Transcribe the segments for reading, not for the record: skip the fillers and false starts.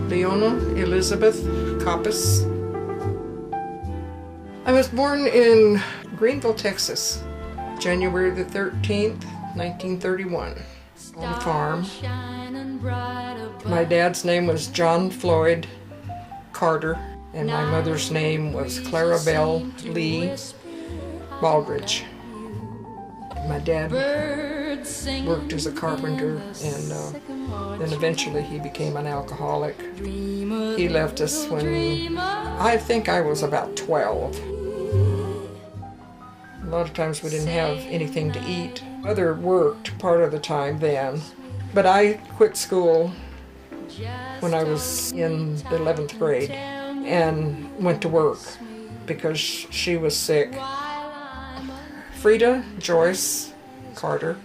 Leona Elizabeth Coppess. I was born in Greenville, Texas, January the 13th, 1931, on a farm. My dad's name was John Floyd Carter, and my mother's name was Clara Bell Lee Baldridge. My dad worked as a carpenter, and then eventually he became an alcoholic. He left us when I think I was about 12. A lot of times we didn't have anything to eat. Mother worked part of the time then, but I quit school when I was in the 11th grade and went to work because she was sick. Frida Joyce Carter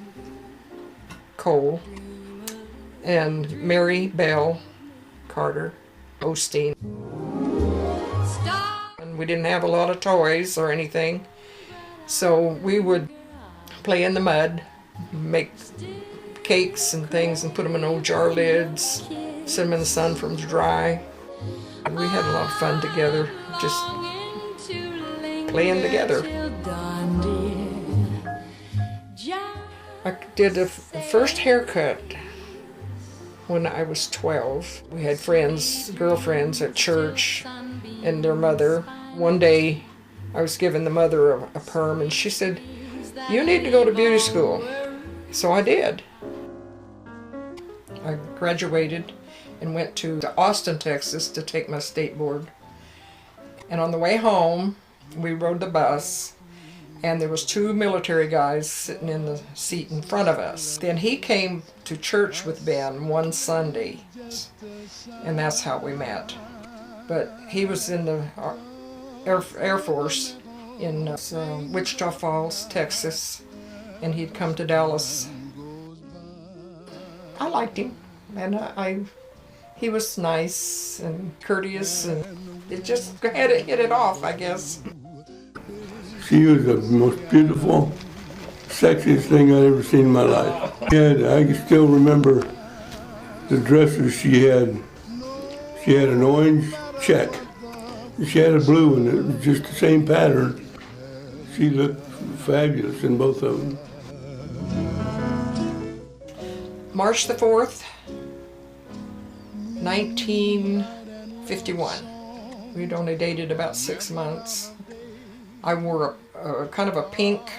Cole and Mary Bell Carter Osteen. And we didn't have a lot of toys or anything, so we would play in the mud, make cakes and things and put them in old jar lids, sit them in the sun for them to dry. And we had a lot of fun together, just playing together. I did the first haircut when I was 12. We had friends, girlfriends at church and their mother. One day I was giving the mother a perm and she said, "You need to go to beauty school." So I did. I graduated and went to Austin, Texas to take my state board. And on the way home, we rode the bus, and there was 2 military guys sitting in the seat in front of us. Then he came to church with Ben one Sunday, and that's how we met. But he was in the Air Force in Wichita Falls, Texas, and he'd come to Dallas. I liked him, and he was nice and courteous, and it just had to hit it off, I guess. She was the most beautiful, sexiest thing I'd ever seen in my life. And I can still remember the dresses she had. She had an orange check. She had a blue one. It was just the same pattern. She looked fabulous in both of them. March the 4th, 1951. We'd only dated about 6 months. I wore a kind of a pink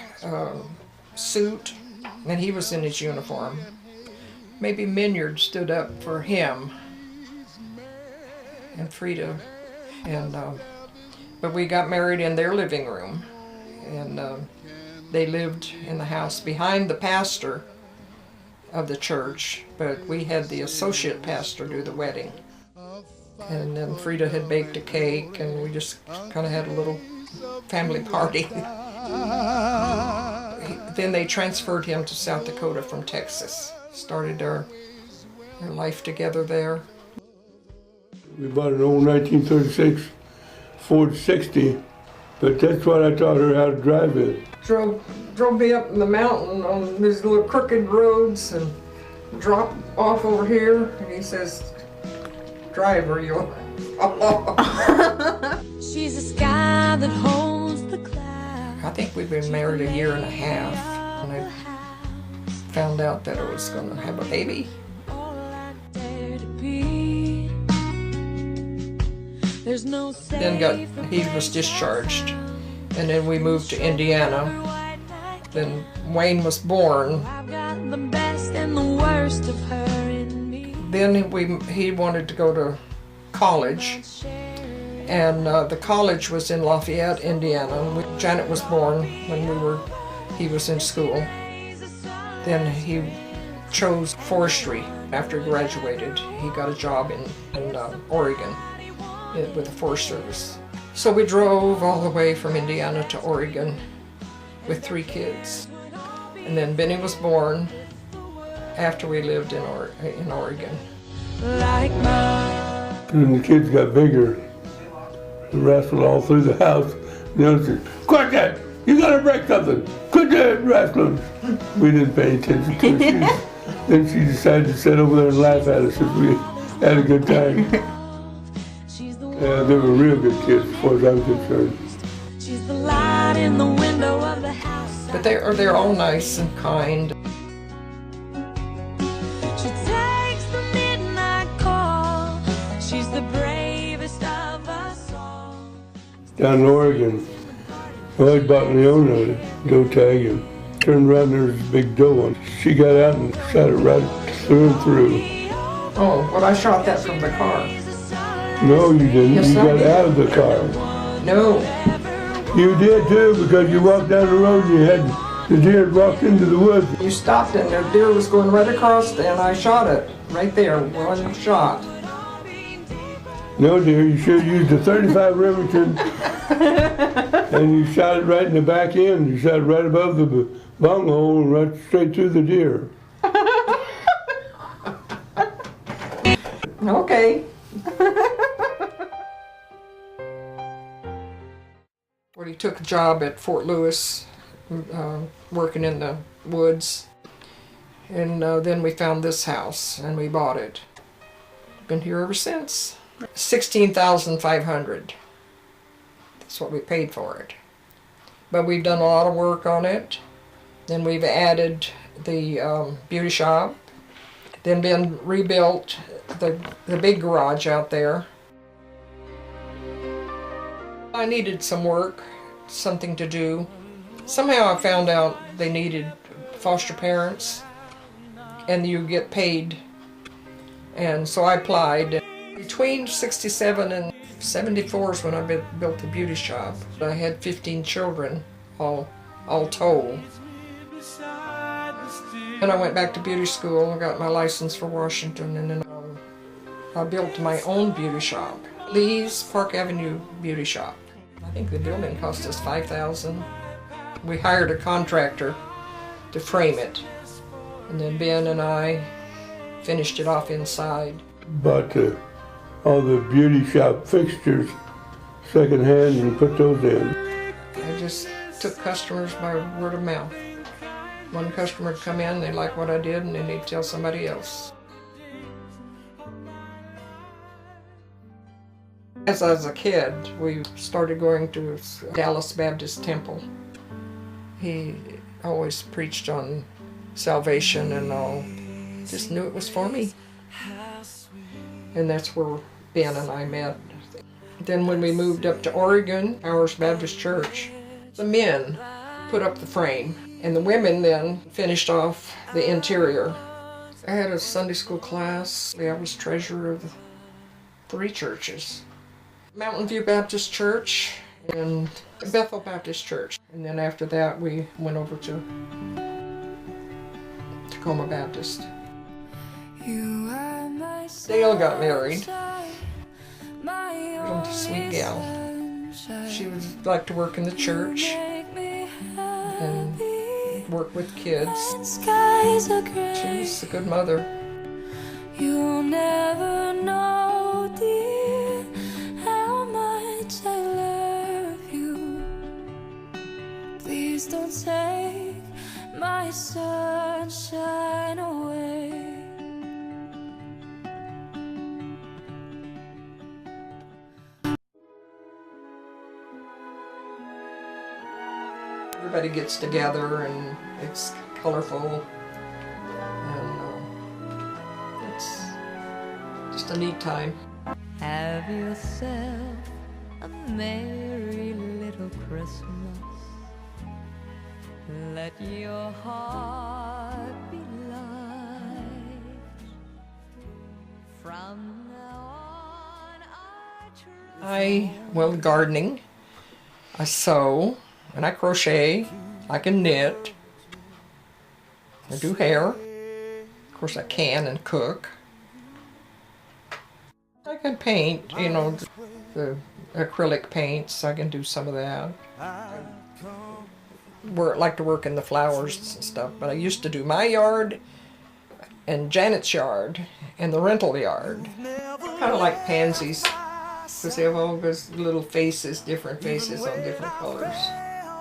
suit, and he was in his uniform. Maybe Minyard stood up for him and Frida, and but we got married in their living room, and they lived in the house behind the pastor of the church, but we had the associate pastor do the wedding. And then Frida had baked a cake, and we just kind of had a little family party. Then they transferred him to South Dakota from Texas. Started their life together there. We bought an old 1936 Ford 60, but that's what I taught her how to drive it. Drove me up in the mountain on these little crooked roads and dropped off over here, and he says, "Drive or you'll fall." She's a sky that holds the clouds. I think we've been married a year and a half, and I found out that I was going to have a baby. Then he was discharged, and then we moved to Indiana. Then Wayne was born. Then he wanted to go to college, and the college was in Lafayette, Indiana. Janet was born when he was in school. Then he chose forestry. After he graduated, he got a job in Oregon with the Forest Service. So we drove all the way from Indiana to Oregon with 3 kids. And then Benny was born after we lived in Oregon. When the kids got bigger, they wrestled all through the house. The other said, "Quit that! You gotta break something! Quit that wrestling!" We didn't pay attention to it. Then she decided to sit over there and laugh at us as we had a good time. They were real good kids as far as I'm concerned. She's the light in the window of the house. But they're all nice and kind. She takes the midnight call. She's the bravest of us all. Down in Oregon, I bought Leona a doe tag and turned around and there was a big doe one. She got out and shot it right through and through. Oh, well, I shot that from the car. No, you didn't. Yes, You I got did. out of the car. No. You did too, because you walked down the road and you had the deer walked into the woods. You stopped and the deer was going right across and I shot it. Right there, one shot. No, dear, you should have used a 35 Remington and you shot it right in the back end. You shot it right above the bunghole and right straight through the deer. Okay. Well, he took a job at Fort Lewis, working in the woods. And then we found this house and we bought it. Been here ever since. $16,500. That's what we paid for it. But we've done a lot of work on it. Then we've added the beauty shop. Then been rebuilt the big garage out there. I needed some work, something to do. Somehow I found out they needed foster parents and you get paid. And so I applied. Between 67 and 74 is when I built the beauty shop. I had 15 children, all told. And I went back to beauty school and got my license for Washington, and then I built my own beauty shop. Lee's Park Avenue Beauty Shop. I think the building cost us $5,000. We hired a contractor to frame it, and then Ben and I finished it off inside. Bought all the beauty shop fixtures secondhand and put those in. I just took customers by word of mouth. One customer would come in, they liked what I did, and then they'd tell somebody else. As I was a kid, we started going to Dallas Baptist Temple. He always preached on salvation and all. Just knew it was for me. And that's where Ben and I met. Then when we moved up to Oregon, Powers Baptist Church, the men put up the frame, and the women then finished off the interior. I had a Sunday school class. I was treasurer of 3 churches. Mountain View Baptist Church and Bethel Baptist Church. And then after that we went over to Tacoma Baptist. Dale got married. A sweet gal. She would like to work in the church and work with kids. She was a good mother. You'll never know, dear, how much I love you. Please don't take my sunshine away. Everybody gets together and it's colorful, and it's just a neat time. Have yourself a merry little Christmas. Let your heart be light. From now on, Well, gardening. I sew and I crochet. I can knit. I do hair. Of course, I can and cook. I can paint, you know, the acrylic paints. I can do some of that. I like to work in the flowers and stuff, but I used to do my yard and Janet's yard and the rental yard. Kind of like pansies, because they have all those little faces, different faces on different colors.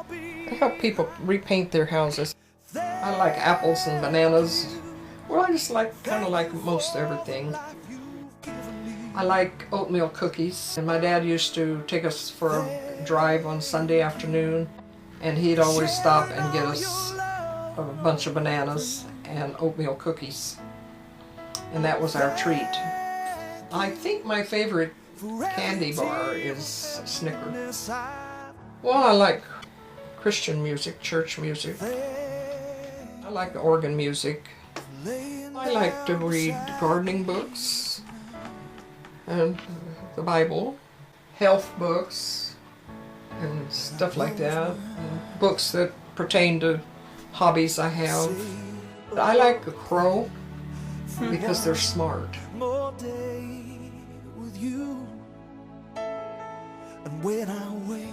I help people repaint their houses. I like apples and bananas. Well, I just kind of like most everything. I like oatmeal cookies, and my dad used to take us for a drive on Sunday afternoon, and he'd always stop and get us a bunch of bananas and oatmeal cookies, and that was our treat. I think my favorite candy bar is Snickers. Well, I like Christian music, church music. I like organ music. I like to read gardening books and the Bible, health books and stuff like that, and books that pertain to hobbies I have. I like the crow because they're smart. And when I wake,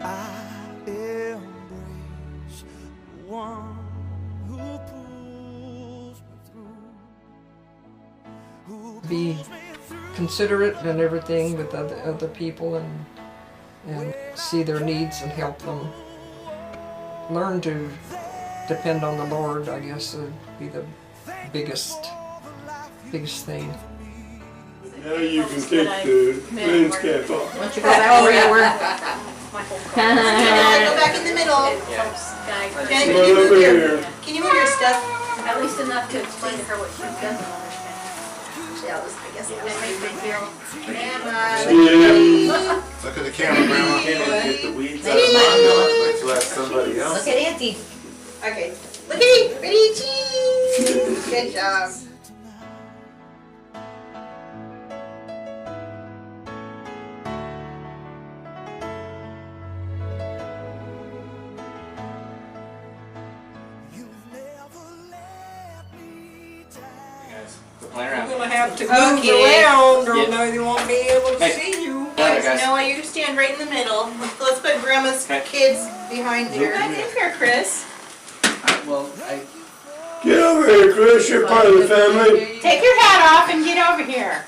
I embrace the one who pulls me through. Be considerate and everything with other people, and see their needs and help them. Learn to depend on the Lord, I guess, would be the biggest thing. Now you can take the lens cap off. Why don't you go back where you were? Go back in the middle. Can Come on over here. you move your stuff? At least enough to explain to her what she doesn't understand. Yeah, I guess it That makes me feel. Yeah. Look at the camera, Grandma. Can't get the weeds out of my Let's let somebody else. Look at Auntie. Okay. Look at me. Ready? Cheese. Good job. You're gonna have to move around, or they won't be able to see you. Guys, you know what? You just stand right in the middle. Let's put Grandma's kids behind there. Not in here, Chris. Get over here, Chris. You're part of the family. Take your hat off and get over here.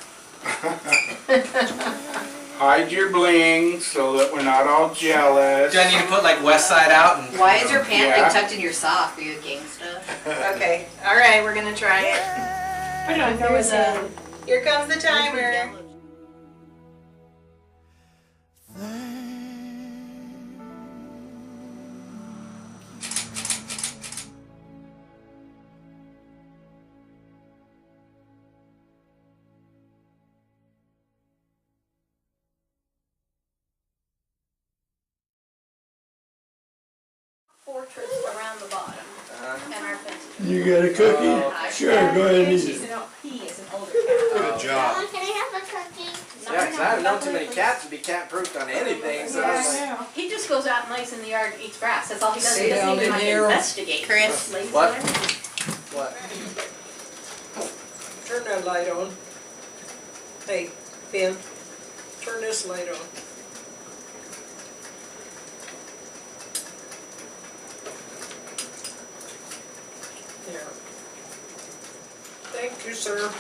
Hide your bling so that we're not all jealous. Do I need to put like West Side out? And Why is your pant Yeah. leg tucked in your sock? Are you a gangsta? Okay. All right, we're gonna try it. Here comes the timer. Fortress around the bottom. And our fence. You got a cookie? Sure, go ahead and eat it. He is an older Good job. Can I have a cookie? yeah, because I haven't known too many cats to be cat-proofed on anything. So I was like, He just goes out and lays in the yard and eats grass. That's all he does. Stay He doesn't down even in like there. investigate. Chris. Lays What? there. what? Turn that light on. Hey, Ben, turn this light on. There. Thank you, sir.